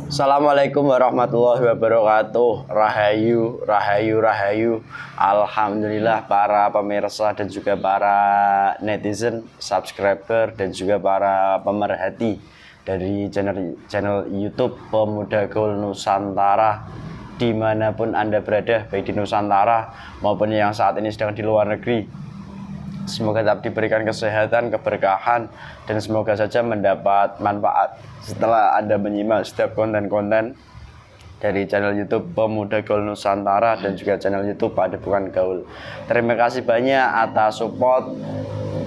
Assalamualaikum warahmatullahi wabarakatuh. Rahayu, rahayu, rahayu. Alhamdulillah para pemirsa dan juga para netizen, subscriber dan juga para pemerhati dari channel YouTube Pemuda Gaul Nusantara, dimanapun Anda berada, baik di Nusantara maupun yang saat ini sedang di luar negeri. Semoga tetap diberikan kesehatan, keberkahan, dan semoga saja mendapat manfaat setelah Anda menyimak setiap konten-konten dari channel YouTube Pemuda Gaul Nusantara dan juga channel YouTube Padepokan Gaul. Terima kasih banyak atas support,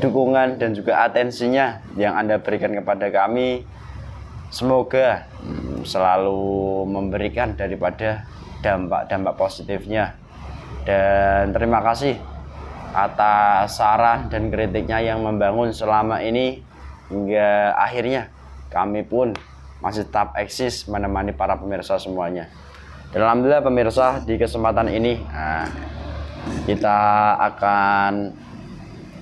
dukungan, dan juga atensinya yang Anda berikan kepada kami. Semoga selalu memberikan daripada dampak-dampak positifnya. Dan terima kasih atas saran dan kritiknya yang membangun selama ini hingga akhirnya kami pun masih tetap eksis menemani para pemirsa semuanya. Dan alhamdulillah pemirsa, di kesempatan ini kita akan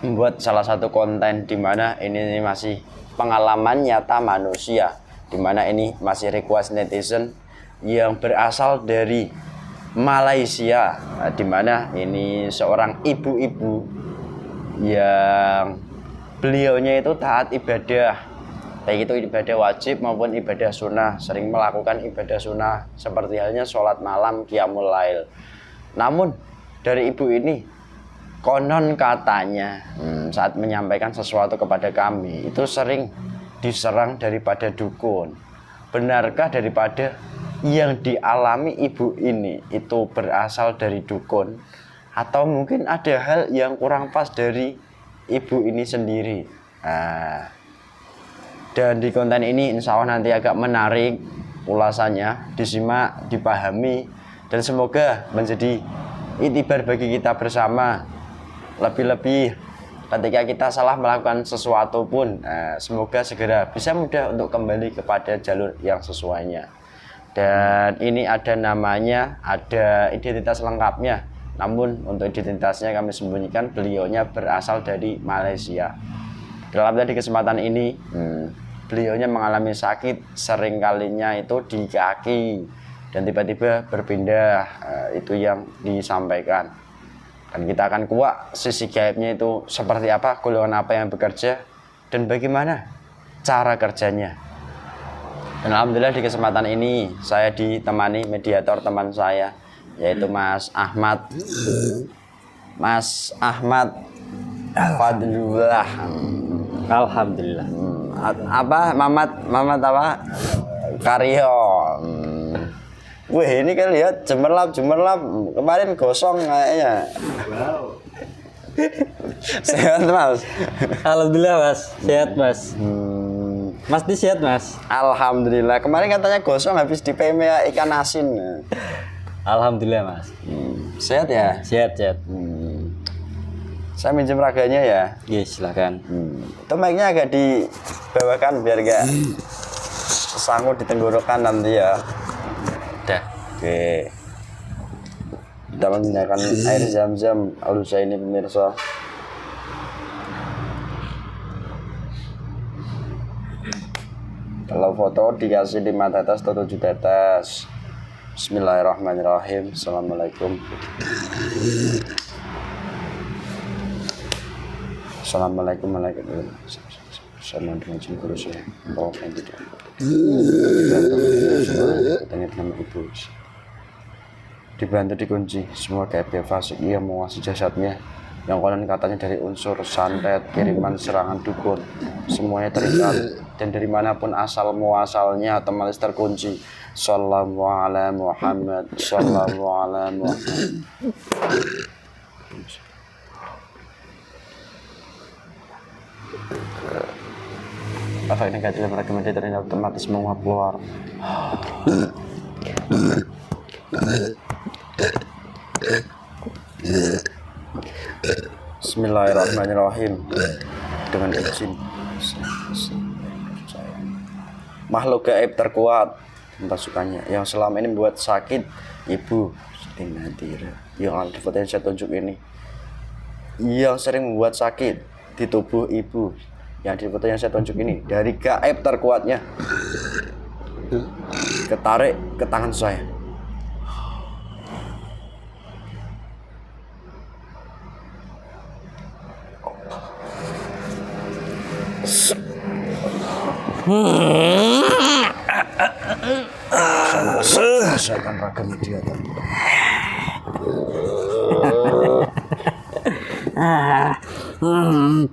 membuat salah satu konten di mana ini masih pengalaman nyata manusia, di mana ini masih request netizen yang berasal dari Malaysia, di mana ini seorang ibu-ibu yang beliaunya itu taat ibadah, baik itu ibadah wajib maupun ibadah sunnah, sering melakukan ibadah sunnah seperti halnya sholat malam, qiyamul lail. Namun dari ibu ini konon katanya saat menyampaikan sesuatu kepada kami itu sering diserang daripada dukun. Benarkah daripada yang dialami ibu ini itu berasal dari dukun, atau mungkin ada hal yang kurang pas dari ibu ini sendiri? Dan di konten ini insya Allah nanti agak menarik ulasannya, disimak, dipahami, dan semoga menjadi itibar bagi kita bersama. Lebih-lebih ketika kita salah melakukan sesuatu pun, semoga segera bisa mudah untuk kembali kepada jalur yang sesuainya. Dan ini ada namanya, ada identitas lengkapnya. Namun untuk identitasnya kami sembunyikan, beliaunya berasal dari Malaysia. Dalam tadi kesempatan ini, beliaunya mengalami sakit sering kalinya itu di kaki dan tiba-tiba berpindah, itu yang disampaikan. Dan kita akan kuak sisi gaibnya itu seperti apa, golongan apa yang bekerja, dan bagaimana cara kerjanya. Dan alhamdulillah di kesempatan ini saya ditemani mediator teman saya, yaitu Mas Ahmad. Mas Ahmad Fadlullah. Alhamdulillah. Apa Mamat apa? Karyo. Wih, ini kan lihat cemerlap. Kemarin gosong kayaknya. Sehat Mas? Alhamdulillah Mas, sehat Mas. Mas di sehat Mas? Alhamdulillah. Kemarin katanya gosong habis di PMA ikan asin. Alhamdulillah Mas. Sehat ya? Sehat. Saya minjem raganya ya. Iya silakan. Itu mic-nya agak dibawakan biar gak sanggup di tenggorokan nanti ya. Udah. Oke. Kita menggunakan air zam-zam alusa ini pemirsa. Kalau foto dikasih 5 tetes atau 7 tetes. Bismillahirrahmanirrahim. Assalamualaikum. Assalamualaikum warahmatullahi wabarakatuh. Sama dengan jin kurus ya. Bawa yang tidak. Tanya nama ibu. Dibantu dikunci. Semua kayak fasik ia menguasai jasadnya. Yang konon katanya dari unsur santet, kiriman, serangan dukun, semuanya terikat, dan dari manapun asal muasalnya otomatis terkunci. Sallallahu ala Muhammad, sallallahu ala Muhammad. Efek negatif yang mereka menjadi otomatis menguap keluar. Bismillahirrahmanirrahim. Dengan izin makhluk gaib terkuat pasukannya yang selama ini membuat sakit ibu yang ada di foto yang saya tunjuk ini, yang sering membuat sakit di tubuh ibu yang di foto yang saya tunjuk ini, dari gaib terkuatnya ketarik ke tangan saya. Saya akan ragam dia tadi.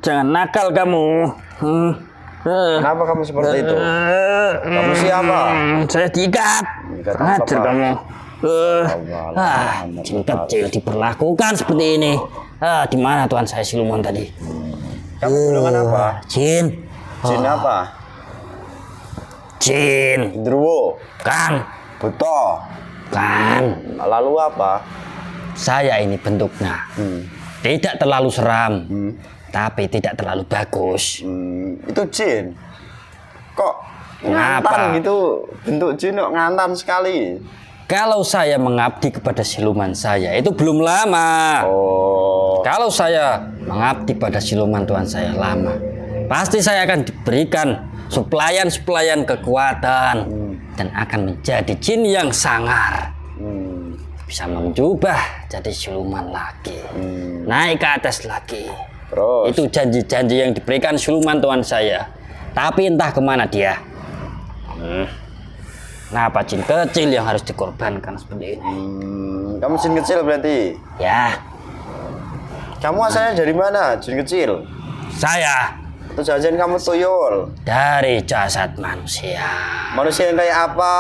Jangan nakal kamu. Kenapa kamu seperti itu? Kamu siapa? Saya diikat. Diikat apa, Ajar Pak? kamu. Jin kecil diperlakukan seperti ini. Di mana Tuhan saya siluman tadi? Kamu golongan apa? Jin. Jin apa? Jin. Druwo, Kang. Buto. Kang. Lalu apa? Saya ini bentuknya tidak terlalu seram, tapi tidak terlalu bagus. Itu jin. Kok Kenapa? ngantan gitu? Bentuk jin kok ngantan sekali. Kalau saya mengabdi kepada siluman saya itu belum lama. Oh. Kalau saya mengabdi pada siluman Tuhan saya lama, pasti saya akan diberikan suplayan kekuatan dan akan menjadi jin yang sangar. Bisa menjubah jadi siluman lagi, naik ke atas lagi. Terus. Itu janji-janji yang diberikan siluman Tuhan saya. Tapi entah kemana dia. Kenapa jin kecil yang harus dikorbankan seperti ini? Kamu jin kecil berarti? Ya, Kamu asalnya dari mana? Jin kecil? saya Atau jangan kamu tuyul? dari jasad manusia. Manusia yang kayak apa?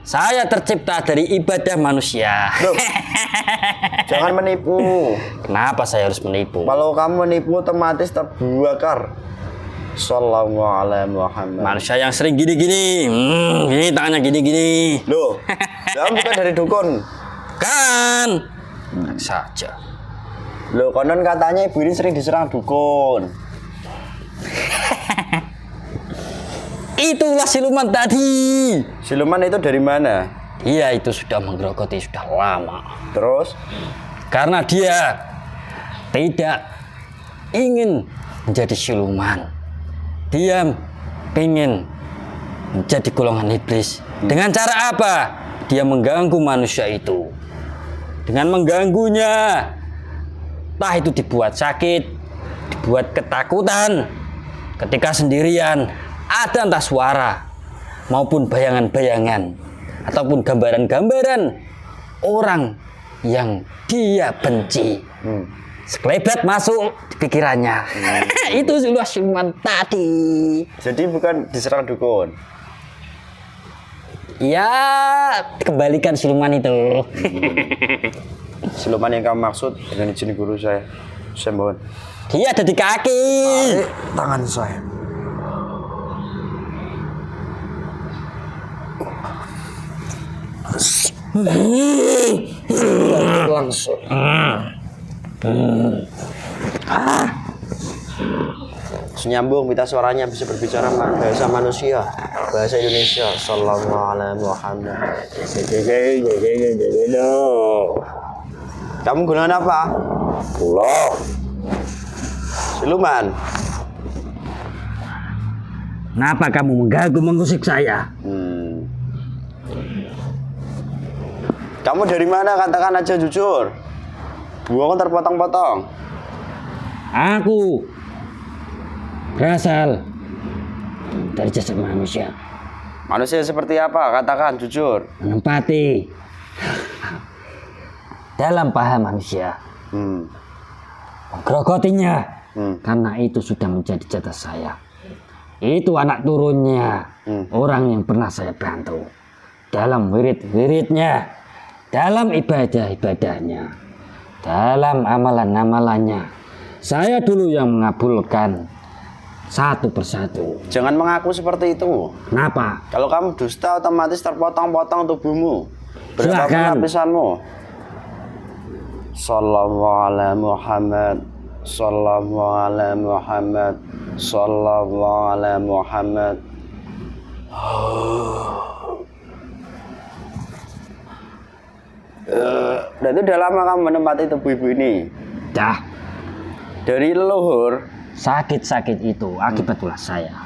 Saya tercipta dari ibadah manusia. Loh, jangan menipu. Kenapa saya harus menipu? Kalau kamu menipu otomatis terbakar. Sallallahu alaihi Muhammad. Manusia yang sering gini-gini, gini tangannya gini-gini. Loh, kamu bukan dari dukun. Kan? Saja. Loh, konon katanya ibu ini sering diserang dukun. Itulah siluman tadi. Siluman itu dari mana? Dia itu sudah menggerogoti sudah lama. Terus? Karena dia tidak ingin menjadi siluman. Dia ingin menjadi golongan iblis. Dengan cara apa? Dia mengganggu manusia itu. Dengan mengganggunya, entah itu dibuat sakit, dibuat ketakutan, ketika sendirian, ada entah suara maupun bayangan-bayangan ataupun gambaran-gambaran orang yang dia benci. Sekelebat masuk di pikirannya. Itu siluman tadi. Jadi bukan diserang dukun. Ya, kembalikan siluman itu. Siluman yang kamu maksud dengan izin guru saya mohon. Dia ada di kaki. Tangan saya. Langsung. Nyambung, minta suaranya bisa berbicara bahasa manusia, bahasa Indonesia. Sallallahu alaihi Muhammad. Kamu golongan apa? Siluman. Kenapa kamu mengganggu mengusik saya? Kamu dari mana? Katakan aja jujur. Buang terpotong-potong. Aku berasal dari jasad manusia. Manusia seperti apa? Katakan jujur. Menempati dalam paha manusia. Menggerogotinya. Karena itu sudah menjadi jatah saya. Itu anak turunnya orang yang pernah saya bantu dalam wirid-wiridnya, dalam ibadah-ibadahnya, dalam amalan-amalannya. Saya dulu yang mengabulkan satu persatu. Jangan mengaku seperti itu. Kenapa? Kalau kamu dusta otomatis terpotong-potong tubuhmu. Berapa Silakan. lapisanmu? Sallallahu alaihi Muhammad. Sallallahu alaihi Muhammad. Sallallahu alaihi Muhammad. Dan itu udah lama kamu menempati tubuh ibu ini. Dah, Dari leluhur. sakit-sakit itu akibat ulah saya.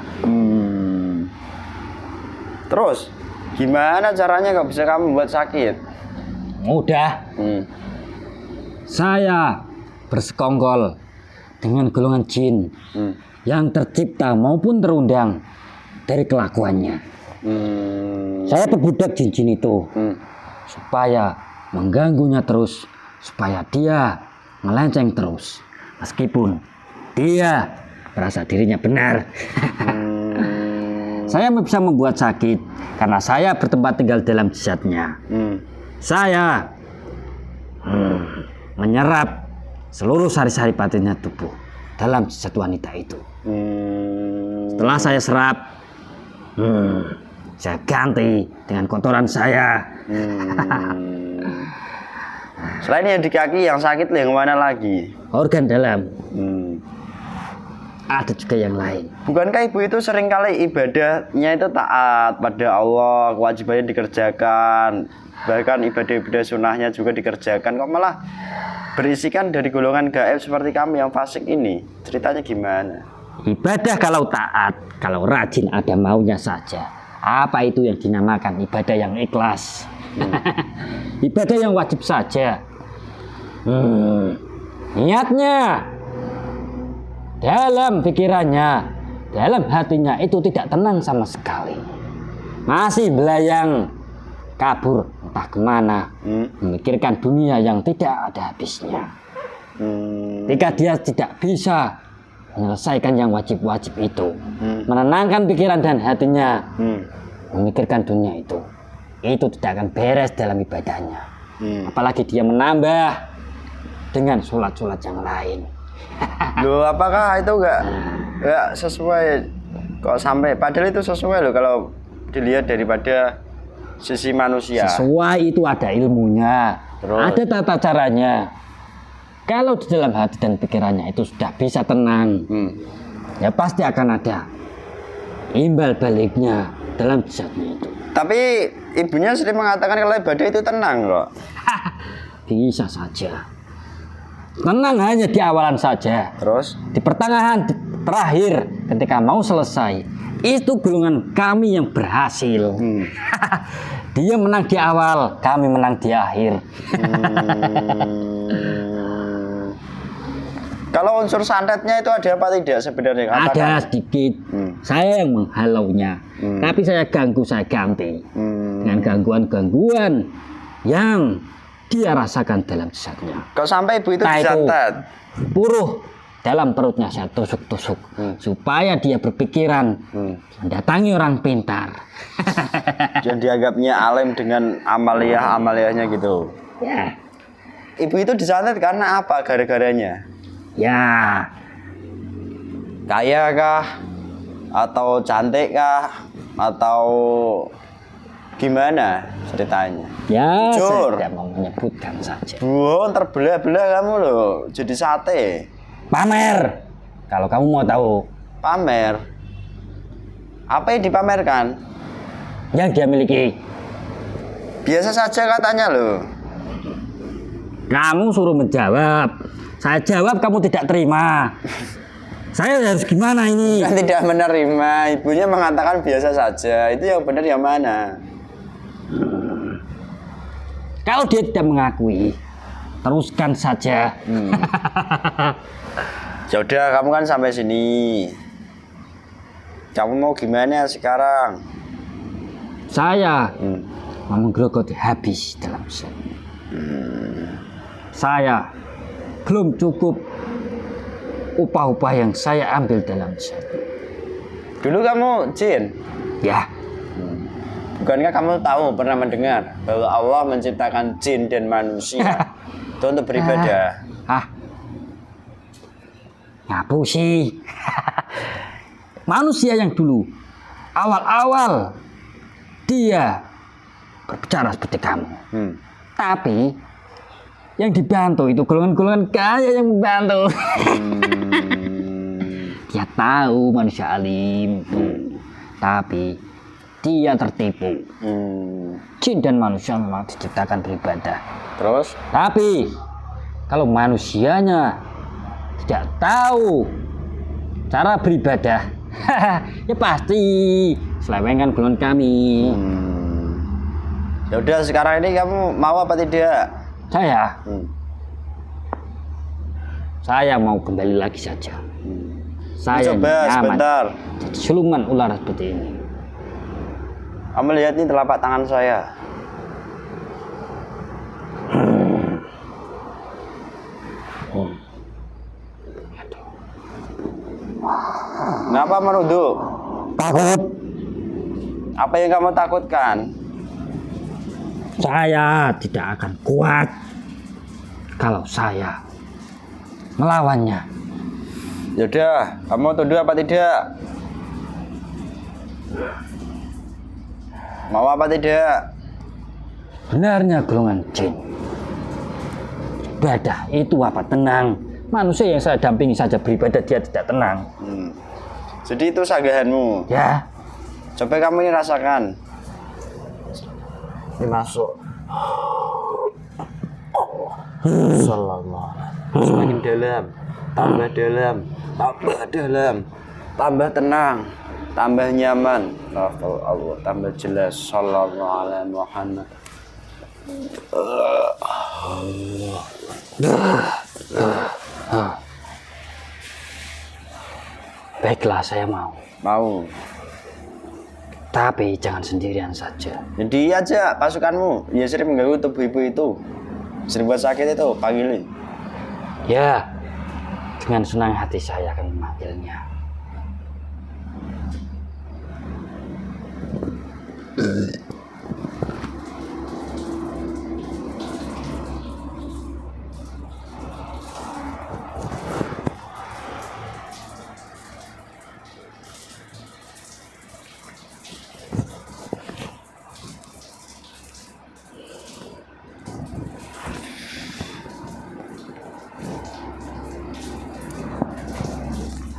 Terus Gimana caranya kok bisa kamu buat sakit? Mudah. Saya bersekongkol dengan golongan jin yang tercipta maupun terundang dari kelakuannya. Saya perbudak jin-jin itu supaya mengganggunya terus, supaya dia melenceng terus, meskipun dia merasa dirinya benar. Saya bisa membuat sakit karena saya bertempat tinggal dalam jasadnya. Saya menyerap seluruh sari-sari batinnya tubuh dalam jasad wanita itu. Setelah saya serap, saya ganti dengan kotoran saya. Selain yang di kaki yang sakit yang mana lagi? Organ dalam. Ada juga yang lain. Bukankah ibu itu seringkali ibadahnya itu taat pada Allah, kewajibannya dikerjakan, bahkan ibadah-ibadah sunnahnya juga dikerjakan, kok malah berisikan dari golongan gaib seperti kami yang fasik ini? Ceritanya gimana? Ibadah kalau taat, kalau rajin ada maunya saja. Apa itu yang dinamakan ibadah yang ikhlas? Ibadah yang wajib saja. Niatnya, dalam pikirannya, dalam hatinya itu tidak tenang sama sekali. Masih belayang, kabur entah kemana, memikirkan dunia yang tidak ada habisnya. Jika dia tidak bisa menyelesaikan yang wajib-wajib itu, menenangkan pikiran dan hatinya, memikirkan dunia itu tidak akan beres dalam ibadahnya. Apalagi dia menambah dengan sholat-sholat yang lain. Loh, apakah itu enggak sesuai kok sampai padahal itu sesuai loh kalau dilihat daripada sisi manusia. Sesuai itu ada ilmunya, ada tata caranya. Kalau di dalam hati dan pikirannya itu sudah bisa tenang, ya pasti akan ada imbal baliknya dalam jasadnya itu. Tapi ibunya sering mengatakan kalau ibadah itu tenang kok. Bisa saja. Tenang hanya di awalan saja. Terus di pertengahan, terakhir ketika mau selesai, itu golongan kami yang berhasil. Dia menang di awal, kami menang di akhir. Kalau unsur santetnya itu ada apa tidak sebenarnya? Ada sedikit. Saya yang menghalaunya, tapi saya ganggu, saya ganti dengan gangguan-gangguan yang dia rasakan dalam jasadnya. Kok sampai ibu itu disantet? Puruh dalam perutnya saya tusuk-tusuk supaya dia berpikiran mendatangi orang pintar. Dan dianggapnya alim dengan amaliyah-amaliyahnya gitu. Ya. Ibu itu disantet karena apa gara-garanya? Ya. Kaya kah? Atau cantik kah? Atau gimana ceritanya? Ya, jujur. saya tidak mau menyebutkan saja. Ntar belah-belah kamu loh, jadi sate. Pamer. Kalau kamu mau tahu. Pamer. Apa yang dipamerkan? Yang dia miliki. Biasa saja katanya loh. Kamu suruh menjawab. Saya jawab kamu tidak terima. Saya harus gimana ini? Kan tidak menerima. Ibunya mengatakan biasa saja. Itu yang benar yang mana? Kalau dia tidak mengakui, teruskan saja. Ya udah, kamu kan sampai sini. Kamu mau gimana sekarang? Saya mau menggerogoti habis dalam set. Saya belum cukup upah-upah yang saya ambil dalam set. Dulu kamu jin? Ya. Bukankah kamu tahu pernah mendengar bahwa Allah menciptakan jin dan manusia itu untuk beribadah? Ngapu sih. Manusia yang dulu awal-awal dia berbicara seperti kamu. Tapi yang dibantu itu golongan-golongan kaya yang membantu. Dia tahu manusia alim, tapi dia tertipu. Jin dan manusia memang diciptakan beribadah. Terus? Tapi kalau manusianya tidak tahu cara beribadah, ya pasti selewengan golongan kami. Ya udah, sekarang ini kamu mau apa tidak? Saya Hmm. Saya mau kembali lagi saja. Saya Coba nyaman sebentar. jadi siluman ular seperti ini. Kamu lihat nih telapak tangan saya. Kenapa merunduk? Takut. Apa yang kamu takutkan? Saya tidak akan kuat kalau saya melawannya. Yaudah, kamu tunduk apa tidak? Mau apa tidak? Benarnya golongan jin. Ibadah itu apa? Tenang. Manusia yang saya dampingi saja beribadah dia tidak tenang. Jadi itu sanggahanmu. Ya, Coba kamu ini rasakan. Ini masuk. Sallallahu. Semakin dalam, tambah dalam, tambah dalam, tambah tenang, tambah nyaman. Allah, tambah jelas. Sallallahu alaihi Muhammad. baiklah saya mau. Mau. Tapi jangan sendirian saja. Jadi aja pasukanmu. Ya sering mengganggu tubuh ibu itu. Sering buat sakit itu, panggilin. Ya, dengan senang hati saya akan memanggilnya.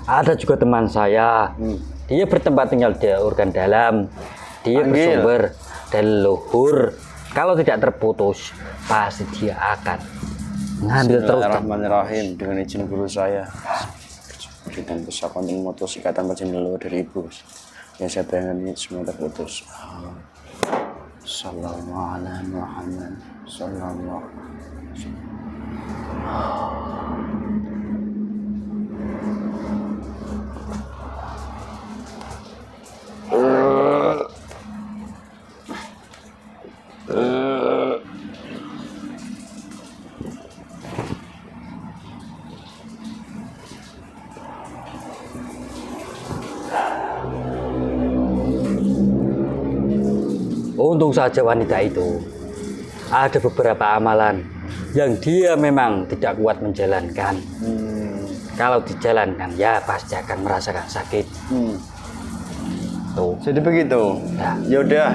Ada juga teman saya, dia bertempat tinggal di organ dalam, dia Panggil. bersumber dari leluhur. Kalau tidak terputus, pasti dia akan mengambil terus. Bismillahirrahmanirrahim. Dengan izin guru saya, dan besar konten memutus ikatan perjanjian leluhur dari ibu. Yang saya bayangkan ini semua terputus. Sallallahu alaihi Muhammad. Sallallahu. Untung saja wanita itu ada beberapa amalan yang dia memang tidak kuat menjalankan. Kalau dijalankan ya pasti akan merasakan sakit. Tuh. Jadi begitu. Ya. Yaudah,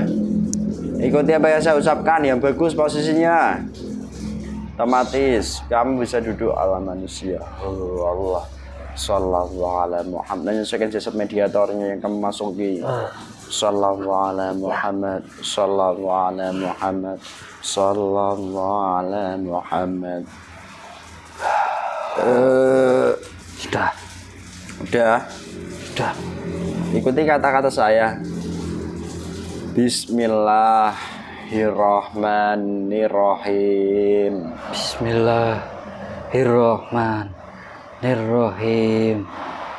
ikuti apa yang saya ucapkan. Yang bagus posisinya. Otomatis kamu bisa duduk ala manusia. Allah. Sallallahu alaihi Muhammad. Dan menyesuaikan jasad mediatornya yang kamu masuki. Sallallahu alaihi Muhammad. Sallallahu alaihi Muhammad. Sallallahu alaihi Muhammad. Sudah. Udah. Sudah. Ikuti kata-kata saya. Bismillahirrahmanirrahim. Bismillahirrahmanirrahim.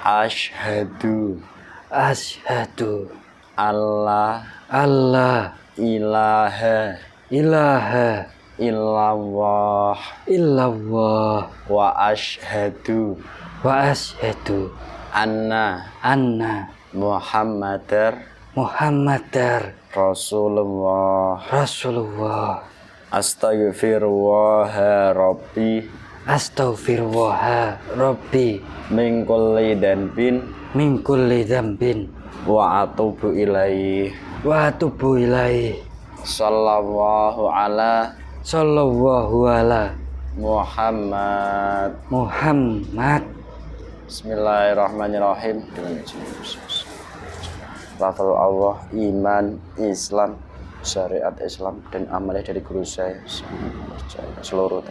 Asyhadu Asyhadu alla alla ilaha ilaha illallah illallah wa asyhadu wa asyhadu anna anna Muhammadar Muhammadar Rasulullah. Rasulullah. Astaghfirullah Rabbi Astaghfirullah Rabbi min kulli dhanbin min kulli dzambin wa atubu ilaihi. wa atubu ilaihi. Sallallahu ala Muhammad. Bismillahirrahmanirrahim. Dengan izin Yesus. Lafal Allah, iman, Islam, syariat Islam, dan amalnya dari guru saya seluruh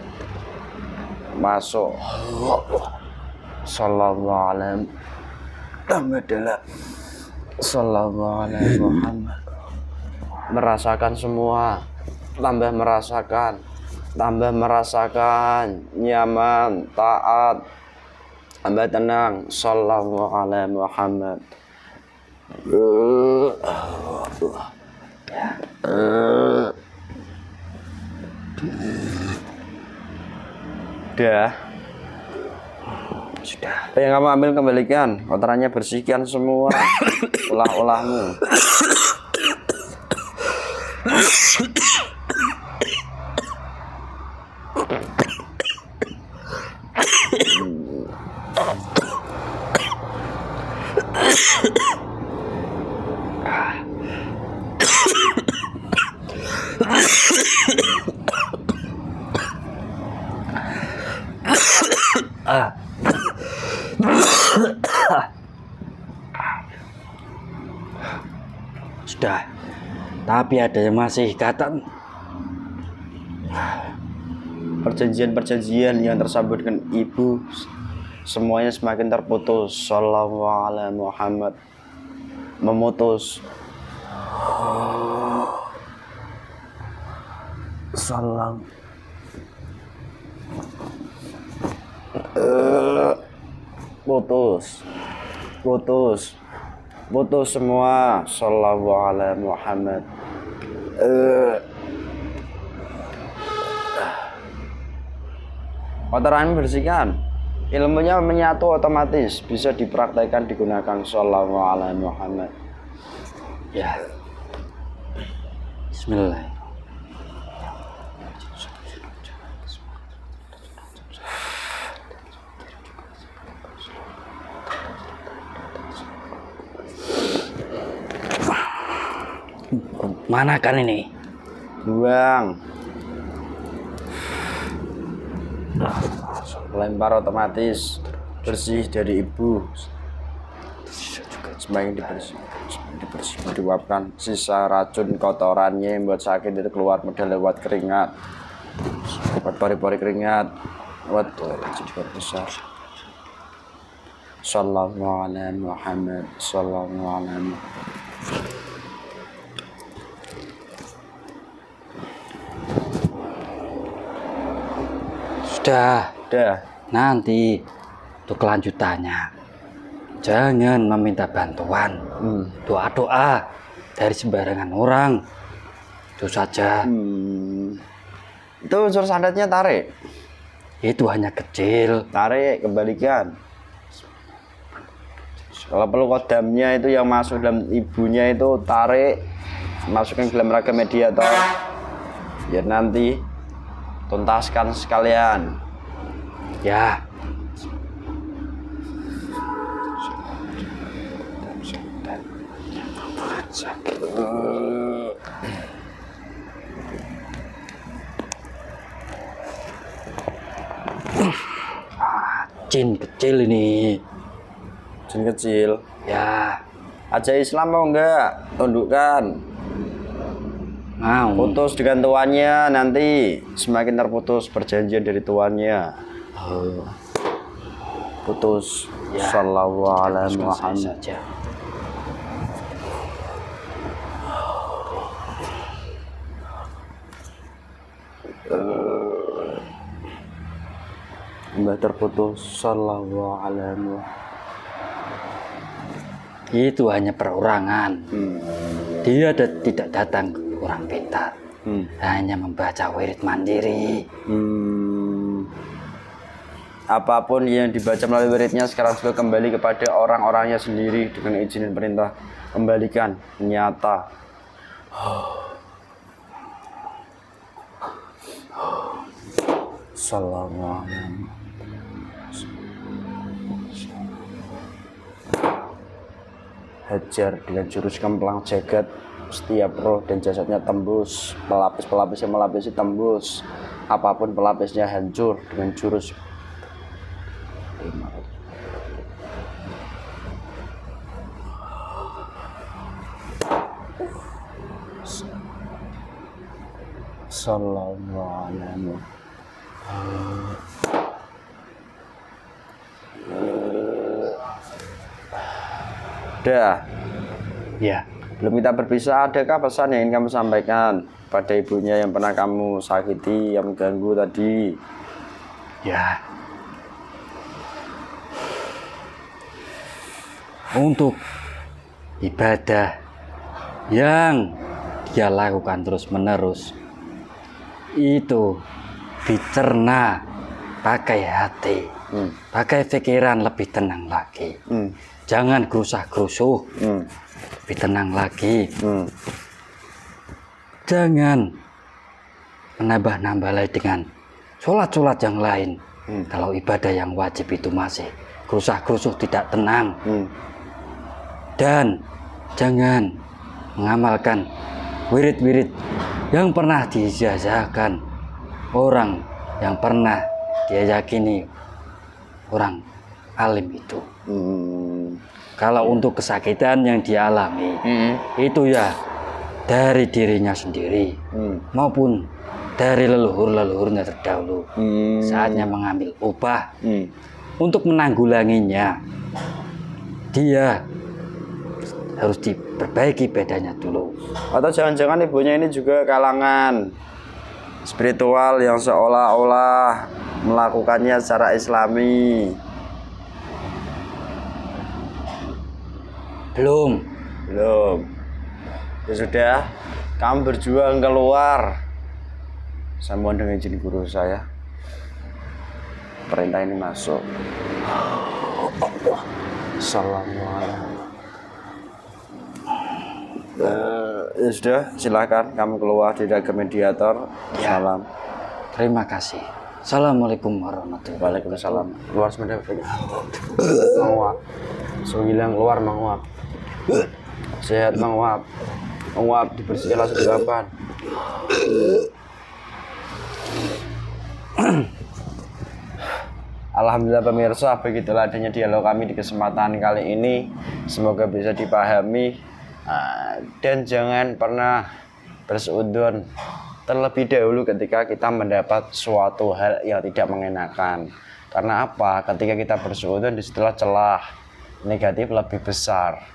masuk. Sallallahu alaihi Sallallahu alaihi Muhammad. Merasakan semua tambah merasakan nyaman, taat, tambah tenang. Sallallahu alaihi Muhammad. Udah. Sudah. Yang kamu ambil kembalikan, kotorannya bersihkan semua. Olah-olahmu. Sudah. Tapi ada yang masih kata Perjanjian-perjanjian yang tersambutkan ibu semuanya semakin terputus. Sallallahu alaihi Muhammad. Memutus. salam. Putus semua. Sallallahu alaihi Muhammad. Kotoran bersihkan, ilmunya menyatu otomatis, bisa dipraktekkan, digunakan. Sallallahu alaihi Muhammad. Ya. Bismillah. Mana kan ini? Buang. Lempar otomatis, bersih dari ibu. Semakin dibersihkan, diuapkan. Sisa racun kotorannya yang buat sakit itu keluar modal lewat keringat, lewat pori-pori keringat, lewat jiwa besar. Sallallahu alaihi Muhammad. Sallallahu alaihi Muhammad. Sudah. Udah. Nanti untuk kelanjutannya jangan meminta bantuan, doa-doa dari sembarangan orang, itu saja. Itu unsur sandatnya tarik. Itu hanya kecil. Tarik, kembalikan. Kalau perlu kodamnya itu yang masuk dalam ibunya itu tarik, masukkan ke dalam raga media toh. Biar nanti tuntaskan sekalian. Ya. Jin kecil ini. Jin kecil. Ya. Aja Islam mau enggak? Tundukkan. Mau. Putus dengan tuannya, nanti semakin terputus perjanjian dari tuannya. Putus. Ya. Sallallahu alaihi Saya Muhammad. saja. Mbak terputus. Sallallahu alaihi Muhammad. Itu hanya perorangan. Dia tidak datang ke orang pintar. Hanya membaca wirid mandiri. Apapun yang dibaca melalui wiridnya sekarang sudah kembali kepada orang-orangnya sendiri dengan izin dan perintah. Kembalikan nyata. Sallallahu alaihi. Hajar dengan jurus kemplang jagat, setiap roh dan jasadnya tembus, pelapis-pelapis yang melapisi tembus, apapun pelapisnya hancur dengan jurus. Sallallahu alaihi. Dah. Ya. Belum kita berpisah, adakah pesan yang ingin kamu sampaikan pada ibunya yang pernah kamu sakiti, yang mengganggu tadi? Ya, untuk ibadah yang dia lakukan terus-menerus itu dicerna pakai hati, pakai pikiran, lebih tenang lagi. Jangan gerusah-gerusuh, lebih tenang lagi. Jangan menambah-nambah lagi dengan sholat-sholat yang lain. Kalau ibadah yang wajib itu masih gerusah-gerusuh, tidak tenang. Dan jangan mengamalkan wirid-wirid yang pernah diijazahkan orang yang pernah dia yakini orang alim itu. Kalau untuk kesakitan yang dialami itu ya dari dirinya sendiri maupun dari leluhur-leluhurnya terdahulu. Saatnya mengambil upah untuk menanggulanginya. Dia harus diperbaiki bedanya dulu. Atau jangan-jangan ibunya ini juga kalangan spiritual yang seolah-olah melakukannya secara islami. Belum. Ya sudah, kamu berjuang keluar. Saya mohon dengan izin guru saya, perintah ini masuk. Assalamualaikum. Ya sudah, silakan kamu keluar tidak ke mediator. Ya. Salam. Terima kasih. Assalamualaikum warahmatullahi wabarakatuh. Waalaikumsalam. Keluar sebentar. Mang Uap. Sembilan keluar Mang Uap. Sehat Mang Uap. Mang Uap dibersihkan langsung di papan. Alhamdulillah pemirsa, begitulah adanya dialog kami di kesempatan kali ini. Semoga bisa dipahami dan jangan pernah berseudon terlebih dahulu ketika kita mendapat suatu hal yang tidak mengenakan. Karena apa? Ketika kita berseudon, disitulah celah negatif lebih besar,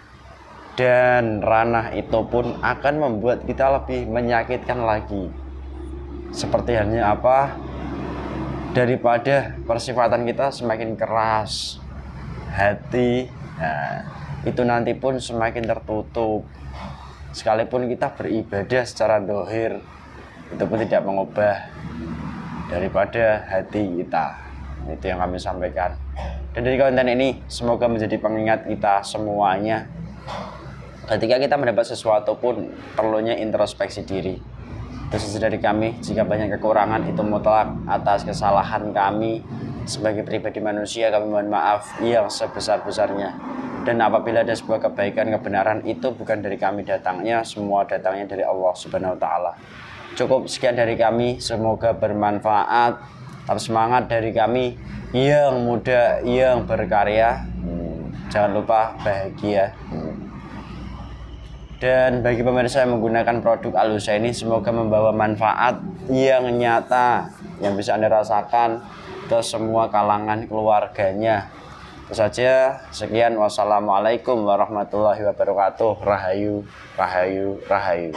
dan ranah itu pun akan membuat kita lebih menyakitkan lagi. Seperti halnya apa? Daripada persifatan kita semakin keras, hati itu nanti pun semakin tertutup. Sekalipun kita beribadah secara dohir, itu pun tidak mengubah daripada hati kita. Itu yang kami sampaikan. Dan dari konten ini semoga menjadi pengingat kita semuanya. Ketika kita mendapat sesuatu pun perlunya introspeksi diri. Itu saja dari kami. Jika banyak kekurangan itu mutlak atas kesalahan kami sebagai pribadi manusia. Kami mohon maaf yang sebesar-besarnya. Dan apabila ada sebuah kebaikan, kebenaran, itu bukan dari kami datangnya, semua datangnya dari Allah Subhanahu wa Ta'ala. Cukup sekian dari kami, semoga bermanfaat. Tetap semangat dari kami yang muda, yang berkarya. Jangan lupa bahagia. Dan bagi pemirsa yang menggunakan produk Al-Husaini ini, semoga membawa manfaat yang nyata yang bisa Anda rasakan ke semua kalangan keluarganya. Itu saja, sekian, wassalamualaikum warahmatullahi wabarakatuh. Rahayu, rahayu, rahayu.